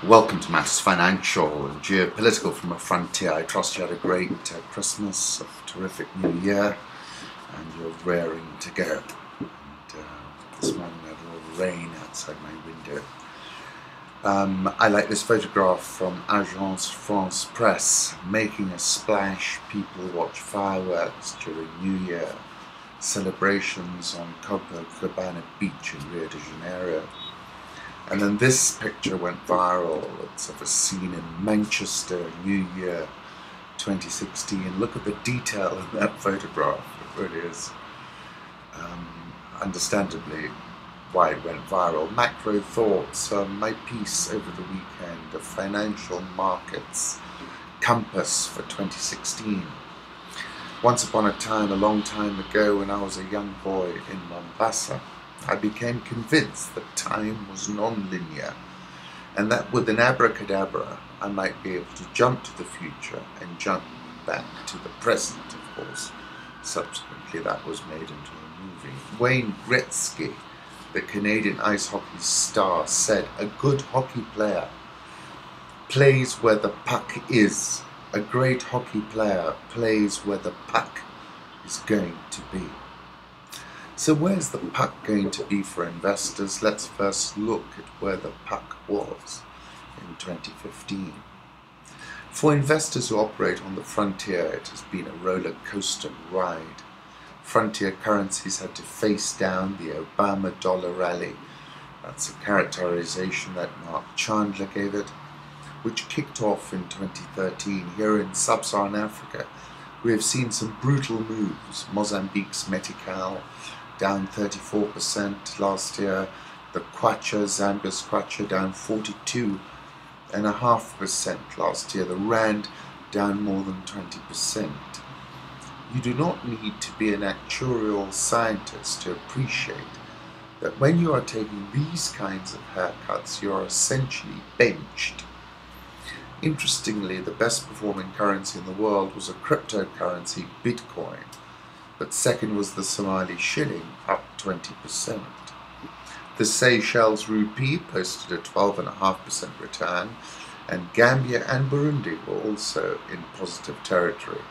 Welcome to Matters Financial and Geopolitical from a Frontier. I trust you had a great Christmas, a terrific New Year, and you're raring to go. And this morning I had a little rain outside my window. I like this photograph from Agence France Presse, making a splash. People watch fireworks during New Year celebrations on Copacabana Beach in Rio de Janeiro. And then this picture went viral. It's of a scene in Manchester, New Year 2016. Look at the detail in that photograph. It really is understandably why it went viral. Macro thoughts, my piece over the weekend, a financial markets compass for 2016. Once upon a time, a long time ago, when I was a young boy in Mombasa, I became convinced that time was non-linear, and that with an abracadabra I might be able to jump to the future and jump back to the present, of course. Subsequently that was made into a movie. Wayne Gretzky, the Canadian ice hockey star, said, "A good hockey player plays where the puck is. A great hockey player plays where the puck is going to be." So where's the puck going to be for investors? Let's first look at where the puck was in 2015. For investors who operate on the frontier, it has been a roller coaster ride. Frontier currencies had to face down the Obama dollar rally. That's a characterization that Mark Chandler gave it, which kicked off in 2013. Here in sub-Saharan Africa, we have seen some brutal moves. Mozambique's Metical down 34% last year. The Kwacha, Zambia's Kwacha, down 42.5% last year. The Rand down more than 20%. You do not need to be an actuarial scientist to appreciate that when you are taking these kinds of haircuts, you are essentially benched. Interestingly, the best performing currency in the world was a cryptocurrency, Bitcoin, but second was the Somali shilling, up 20%. The Seychelles rupee posted a 12.5% return, and Gambia and Burundi were also in positive territory.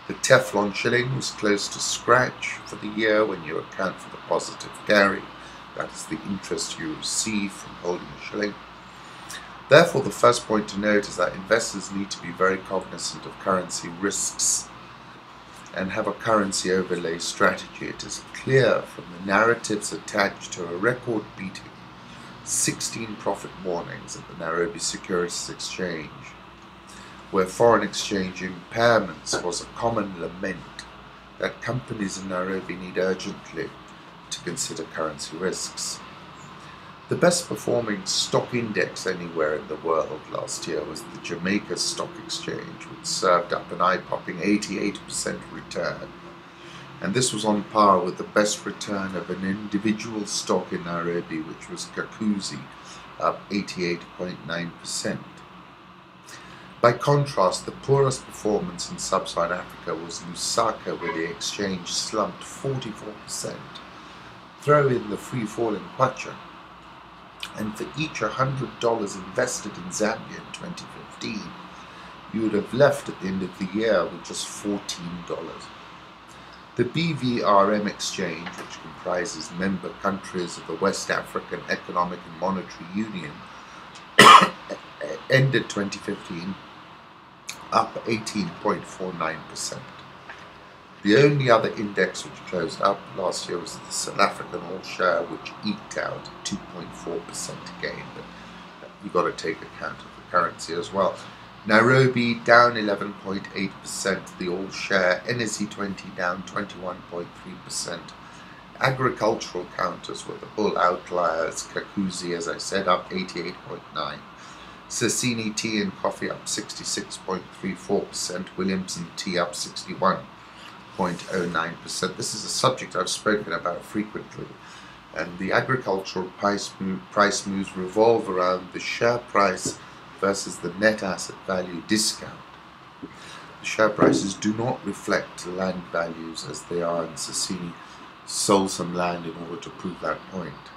The Teflon shilling was close to scratch for the year when you account for the positive carry, that is the interest you receive from holding a shilling. Therefore, the first point to note is that investors need to be very cognizant of currency risks and have a currency overlay strategy. It is clear from the narratives attached to a record-beating 16 profit warnings at the Nairobi Securities Exchange, where foreign exchange impairments was a common lament that companies in Nairobi need urgently to consider currency risks. The best performing stock index anywhere in the world last year was the Jamaica Stock Exchange, which served up an eye-popping 88% return. And this was on par with the best return of an individual stock in Nairobi, which was Kakuzi, up 88.9%. By contrast, the poorest performance in sub-Saharan Africa was Lusaka, where the exchange slumped 44%. Throw in the free-falling Kwacha, and for each $100 invested in Zambia in 2015, you would have left at the end of the year with just $14. The BVRM exchange, which comprises member countries of the West African Economic and Monetary Union, ended 2015 up 18.49%. The only other index which closed up last year was the South African All-Share, which eked out 2.4% gain, but you've got to take account of the currency as well. Nairobi down 11.8%, the All-Share, NSE20 down 21.3%. Agricultural counters were the bull outliers, Kakuzi, as I said, up 88.9%. Sasini Tea and Coffee up 66.34%, Williamson Tea up 61.09%. This is a subject I've spoken about frequently, and the agricultural price moves revolve around the share price versus the net asset value discount. The share prices do not reflect land values as they are, and Sasini sold some land in order to prove that point.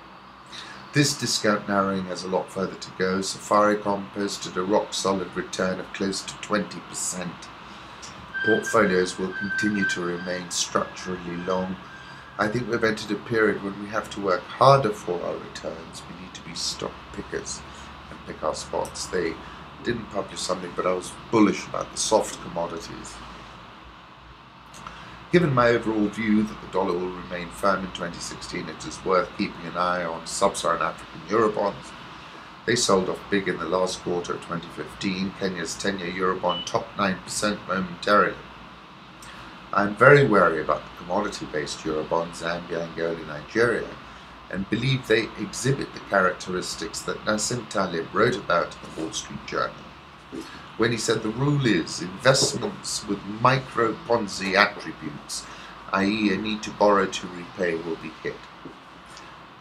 This discount narrowing has a lot further to go. Safaricom posted a rock-solid return of close to 20%. Portfolios will continue to remain structurally long. I think we've entered a period when we have to work harder for our returns. We need to be stock pickers and pick our spots. They didn't publish something, but I was bullish about the soft commodities. Given my overall view that the dollar will remain firm in 2016, it is worth keeping an eye on sub-Saharan African Eurobonds. They sold off big in the last quarter of 2015. Kenya's 10-year Eurobond topped 9% momentarily. I am very wary about the commodity-based Eurobonds, Zambia, Angola, Nigeria, and believe they exhibit the characteristics that Nassim Taleb wrote about in the Wall Street Journal, when he said the rule is investments with micro-Ponzi attributes, i.e. a need to borrow to repay, will be hit.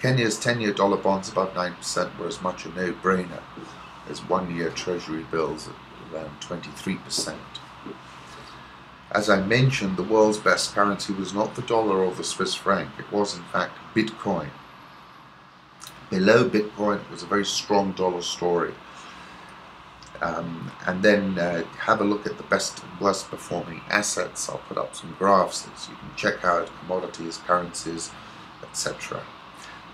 Kenya's 10-year dollar bonds above 9% were as much a no-brainer as one-year treasury bills at around 23%. As I mentioned, the world's best currency was not the dollar or the Swiss franc, it was in fact Bitcoin. Below Bitcoin was a very strong dollar story. And then have a look at the best and worst performing assets. I'll put up some graphs so you can check out commodities, currencies, etc.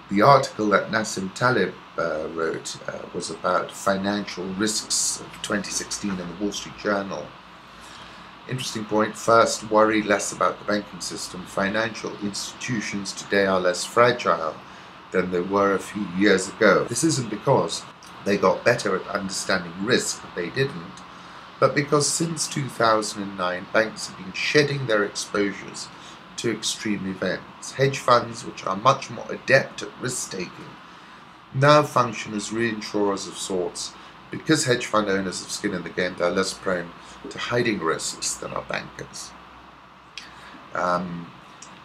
The article that Nassim Taleb wrote was about financial risks of 2016 in the Wall Street Journal. Interesting point. First, worry less about the banking system. Financial institutions today are less fragile than they were a few years ago. This isn't because they got better at understanding risk, they didn't, but because since 2009 banks have been shedding their exposures to extreme events. Hedge funds, which are much more adept at risk-taking, now function as reinsurers of sorts. Because hedge fund owners have skin in the game, they're less prone to hiding risks than our bankers.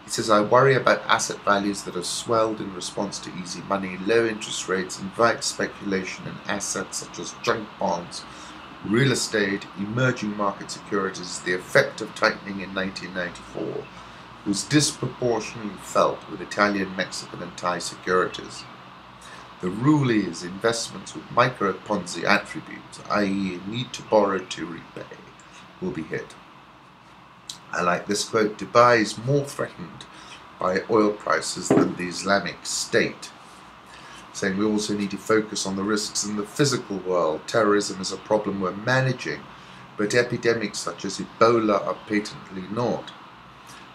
He says, I worry about asset values that have swelled in response to easy money. Low interest rates invite speculation in assets such as junk bonds, real estate, emerging market securities. The effect of tightening in 1994 was disproportionately felt with Italian, Mexican and Thai securities. The rule is investments with micro-Ponzi attributes, i.e. need to borrow to repay, will be hit. I like this quote, Dubai is more threatened by oil prices than the Islamic State. Saying we also need to focus on the risks in the physical world. Terrorism is a problem we're managing, but epidemics such as Ebola are patently not.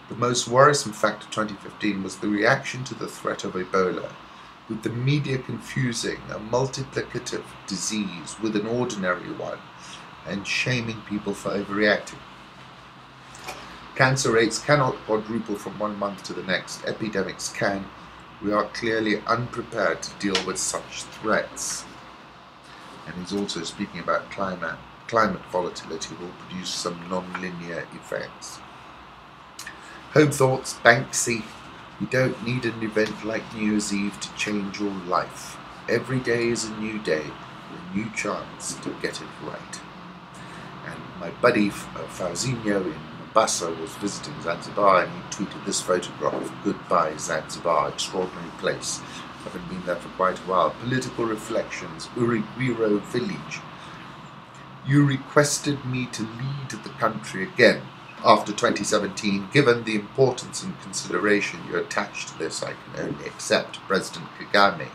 The most worrisome fact of 2015 was the reaction to the threat of Ebola, with the media confusing a multiplicative disease with an ordinary one and shaming people for overreacting. Cancer rates cannot quadruple from one month to the next. Epidemics can. We are clearly unprepared to deal with such threats. And he's also speaking about climate. Climate volatility will produce some non-linear effects. Home thoughts, Banksy. You don't need an event like New Year's Eve to change your life. Every day is a new day, a new chance to get it right. And my buddy Fauzinho in Mombasa was visiting Zanzibar and he tweeted this photograph, Goodbye Zanzibar, extraordinary place. Haven't been there for quite a while. Political reflections, Urugwiro village. You requested me to lead the country again. After 2017, given the importance and consideration you attach to this, I can only accept President Kagame.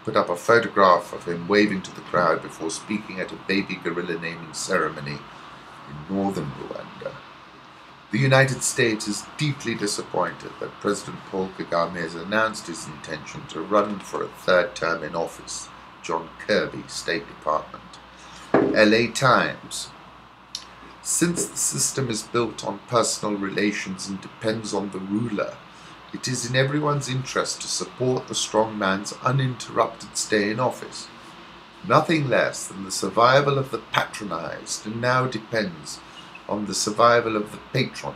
Put up a photograph of him waving to the crowd before speaking at a baby gorilla naming ceremony in northern Rwanda. The United States is deeply disappointed that President Paul Kagame has announced his intention to run for a third term in office. John Kirby, State Department. LA Times. Since the system is built on personal relations and depends on the ruler, it is in everyone's interest to support the strong man's uninterrupted stay in office. Nothing less than the survival of the patronized now depends on the survival of the patron.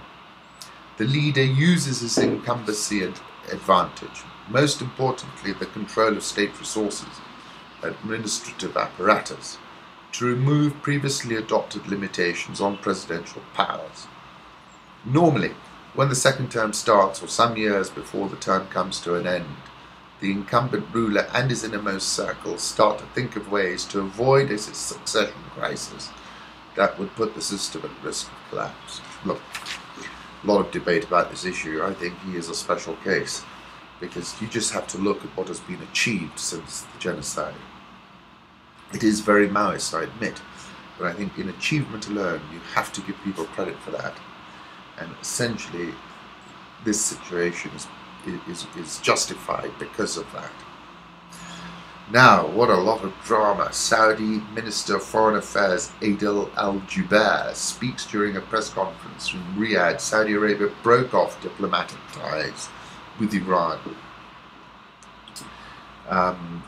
The leader uses his incumbency and advantage, most importantly the control of state resources, administrative apparatus, to remove previously adopted limitations on presidential powers. Normally, when the second term starts or some years before the term comes to an end, the incumbent ruler and his innermost circle start to think of ways to avoid a succession crisis that would put the system at risk of collapse. Look, a lot of debate about this issue. I think he is a special case, because you just have to look at what has been achieved since the genocide. It is very Maoist, I admit, but I think in achievement alone, you have to give people credit for that. And essentially, this situation is justified because of that. Now, what a lot of drama. Saudi Minister of Foreign Affairs Adel Al-Jubair speaks during a press conference in Riyadh. Saudi Arabia broke off diplomatic ties with Iran.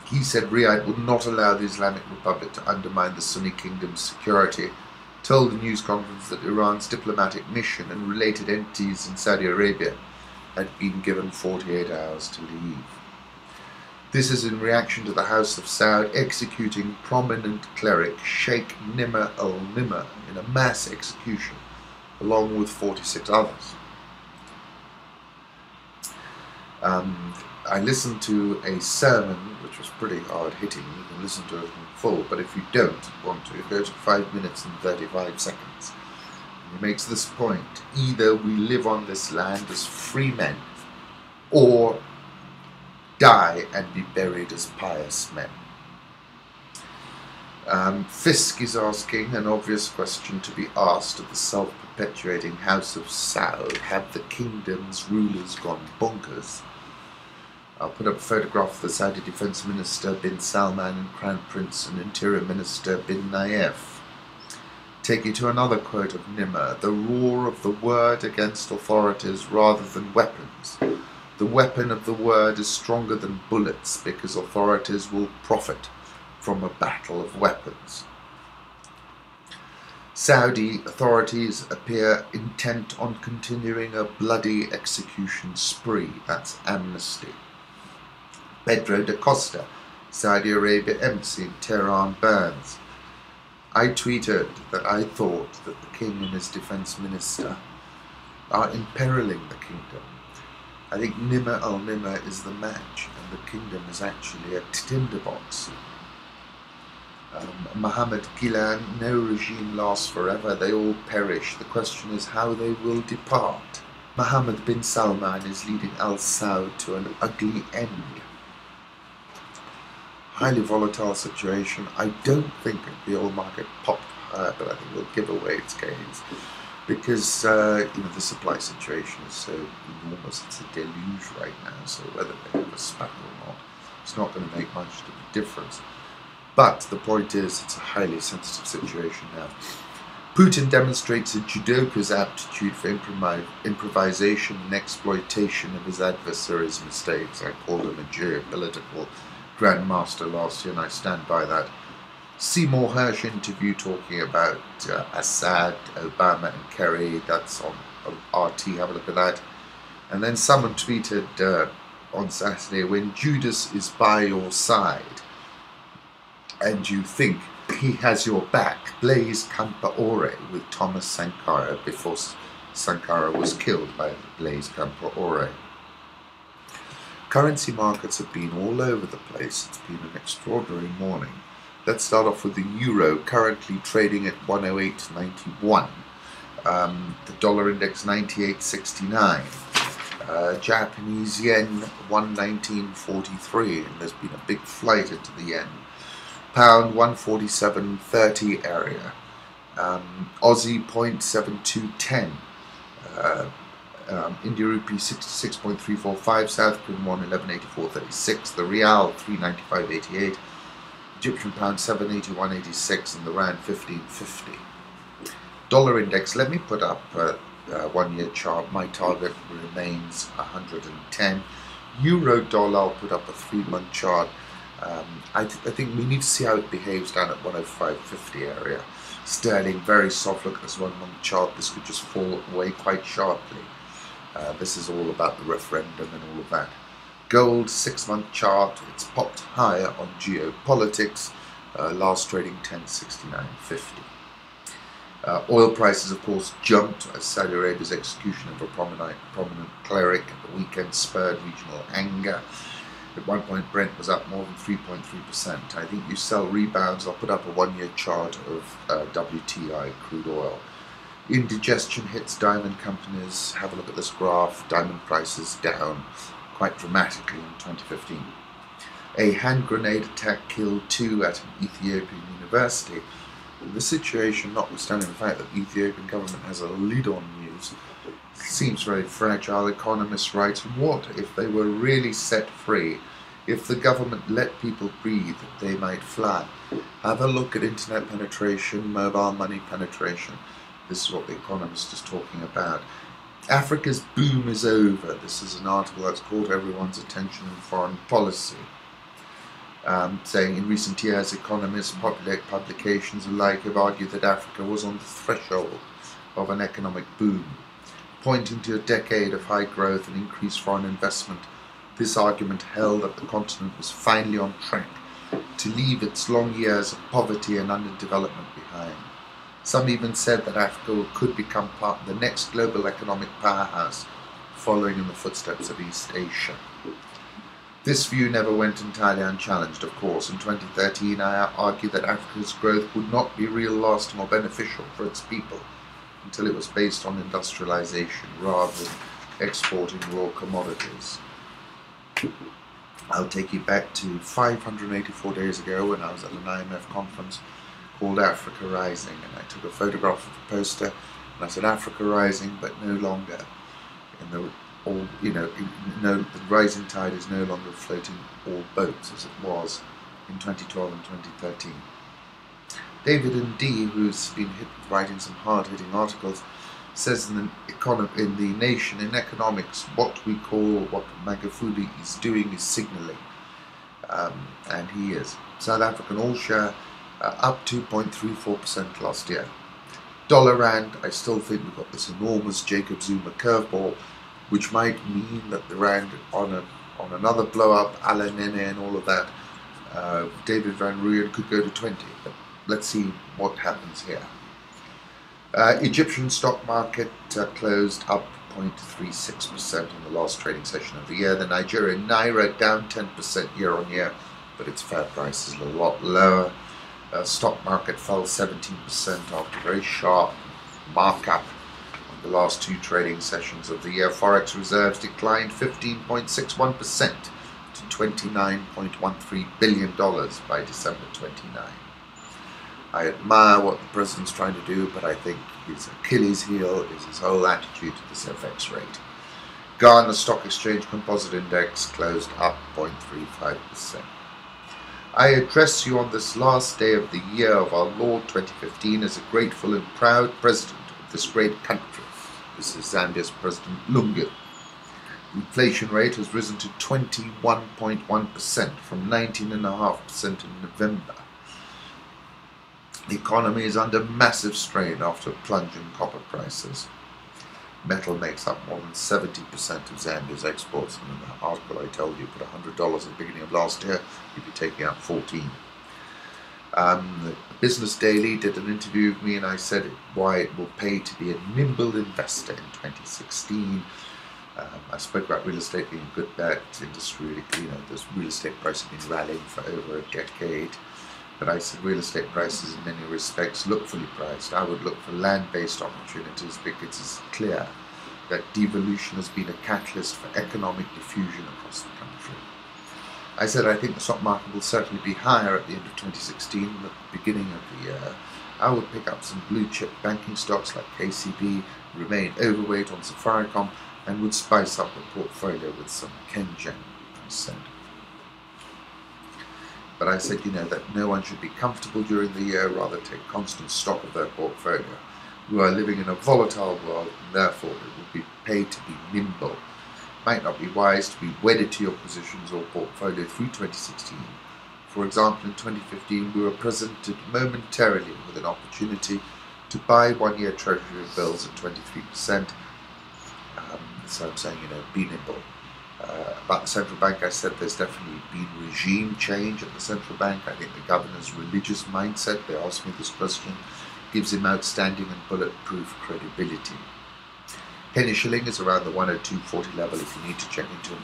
He said Riyadh would not allow the Islamic Republic to undermine the Sunni kingdom's security, told the news conference that Iran's diplomatic mission and related entities in Saudi Arabia had been given 48 hours to leave. This is in reaction to the House of Saud executing prominent cleric Sheikh Nimr-al-Nimr in a mass execution, along with 46 others. I listened to a sermon which was pretty hard-hitting. You can listen to it in full, but if you don't want to, go to 5 minutes and 35 seconds. And he makes this point: either we live on this land as free men, or die and be buried as pious men. Fisk is asking an obvious question to be asked of the self-perpetuating House of Saud: have the kingdom's rulers gone bonkers? I'll put up a photograph of the Saudi Defense Minister bin Salman and Crown Prince and Interior Minister bin Nayef. Take you to another quote of Nimr: the roar of the word against authorities rather than weapons. The weapon of the word is stronger than bullets, because authorities will profit from a battle of weapons. Saudi authorities appear intent on continuing a bloody execution spree. That's Amnesty. Pedro da Costa, Saudi Arabia Embassy in Tehran, burns. I tweeted that I thought that the king and his defense minister are imperiling the kingdom. I think Nimr-al-Nimr is the match, and the kingdom is actually a tinderbox. Mohammed Gilan: no regime lasts forever, they all perish. The question is how they will depart. Mohammed bin Salman is leading Al Saud to an ugly end. Highly volatile situation. I don't think the oil market popped higher, but I think it will give away its gains, because the supply situation is so enormous. It's a deluge right now, so whether they have a spat or not, it's not going to make much of a difference. But the point is, it's a highly sensitive situation now. Putin demonstrates a judoka's aptitude for improvisation and exploitation of his adversaries' mistakes. I called him a geopolitical grandmaster last year, and I stand by that. Seymour Hersh interview talking about Assad, Obama and Kerry. That's on RT, have a look at that. And then someone tweeted on Saturday, when Judas is by your side and you think he has your back, Blaise Compaoré with Thomas Sankara, before Sankara was killed by Blaise Compaoré. Currency markets have been all over the place. It's been an extraordinary morning. Let's start off with the euro, currently trading at 108.91. The dollar index 98.69. Japanese yen 119.43, and there's been a big flight into the yen. Pound 147.30 area. Aussie 0.7210. India rupee 66.345, South Korean won 1184.36, the Rial 395.88, Egyptian pound 781.86, and the Rand 15.50. Dollar index, let me put up a 1-year chart. My target remains 110. Euro dollar, I'll put up a 3-month chart. I think we need to see how it behaves down at 105.50 area. Sterling, very soft. Look at this 1-month chart. This could just fall away quite sharply. This is all about the referendum and all of that. Gold, 6-month chart. It's popped higher on geopolitics. Last trading 1069.50. Oil prices, of course, jumped as Saudi Arabia's execution of a prominent cleric at the weekend spurred regional anger. At one point, Brent was up more than 3.3%. I think you sell rebounds. I'll put up a one-year chart of WTI, crude oil. Indigestion hits diamond companies. Have a look at this graph. Diamond prices down quite dramatically in 2015. A hand grenade attack killed 2 at an Ethiopian university. The situation, notwithstanding the fact that the Ethiopian government has a lid on news, seems very fragile. Economists write, what if they were really set free? If the government let people breathe, they might fly. Have a look at internet penetration, mobile money penetration. This is what the Economist is talking about. Africa's boom is over. This is an article that's caught everyone's attention in foreign policy. Saying in recent years, economists, publications alike have argued that Africa was on the threshold of an economic boom. Pointing to a decade of high growth and increased foreign investment, this argument held that the continent was finally on track to leave its long years of poverty and underdevelopment behind. Some even said that Africa could become part of the next global economic powerhouse, following in the footsteps of East Asia. This view never went entirely unchallenged, of course. In 2013, I argued that Africa's growth would not be real, lasting or beneficial for its people until it was based on industrialization rather than exporting raw commodities. I'll take you back to 584 days ago when I was at an IMF conference called Africa Rising, and I took a photograph of the poster and I said, Africa Rising, but no longer in the the rising tide is no longer floating all boats as it was in 2012 and 2013. David N.D., who's been hit with writing some hard-hitting articles, says in the Nation, in economics, what Magufuli is doing is signalling, and he is. South African all-share up 2.34% last year. Dollar rand, I still think we've got this enormous Jacob Zuma curveball, which might mean that the rand on another blow-up, a la Nene and all of that, David Van Rooyen could go to 20. But let's see what happens here. Egyptian stock market closed up 0.36% in the last trading session of the year. The Nigerian Naira down 10% year on year, but its fair price is a lot lower. Stock market fell 17% after a very sharp markup the last 2 trading sessions of the year. Forex reserves declined 15.61% to $29.13 billion by December 29. I admire what the president's trying to do, but I think his Achilles heel is his whole attitude to this FX rate. Ghana Stock Exchange Composite Index closed up 0.35%. I address you on this last day of the year of our Lord 2015 as a grateful and proud president of this great country. This is Zambia's President Lungu. The inflation rate has risen to 21.1% from 19.5% in November. The economy is under massive strain after a plunge in copper prices. Metal makes up more than 70% of Zambia's exports, and in the article I told you, put $100 at the beginning of last year, you'd be taking out 14. The Business Daily did an interview with me, and I said why it will pay to be a nimble investor in 2016. I spoke about real estate being a good bet. Industry, there's real estate prices have been rallying for over a decade. But I said real estate prices in many respects look fully priced. I would look for land-based opportunities because it's clear that devolution has been a catalyst for economic diffusion across the country. I said I think the stock market will certainly be higher at the end of 2016 than at the beginning of the year. I would pick up some blue chip banking stocks like KCB, remain overweight on Safaricom, and would spice up the portfolio with some Kengen, I said. But I said, that no one should be comfortable during the year, rather take constant stock of their portfolio. We are living in a volatile world, and therefore it would be paid to be nimble. It might not be wise to be wedded to your positions or portfolio through 2016. For example, in 2015, we were presented momentarily with an opportunity to buy one-year Treasury bills at 23%. So I'm saying, be nimble. About the central bank, I said there's definitely been regime change at the central bank. I think the governor's religious mindset, they asked me this question, gives him outstanding and bulletproof credibility. Penny shilling is around the 102.40 level if you need to check into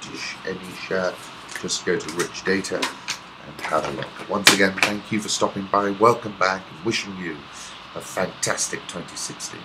any share. Just go to Rich Data and have a look. Once again, thank you for stopping by. Welcome back and wishing you a fantastic 2016.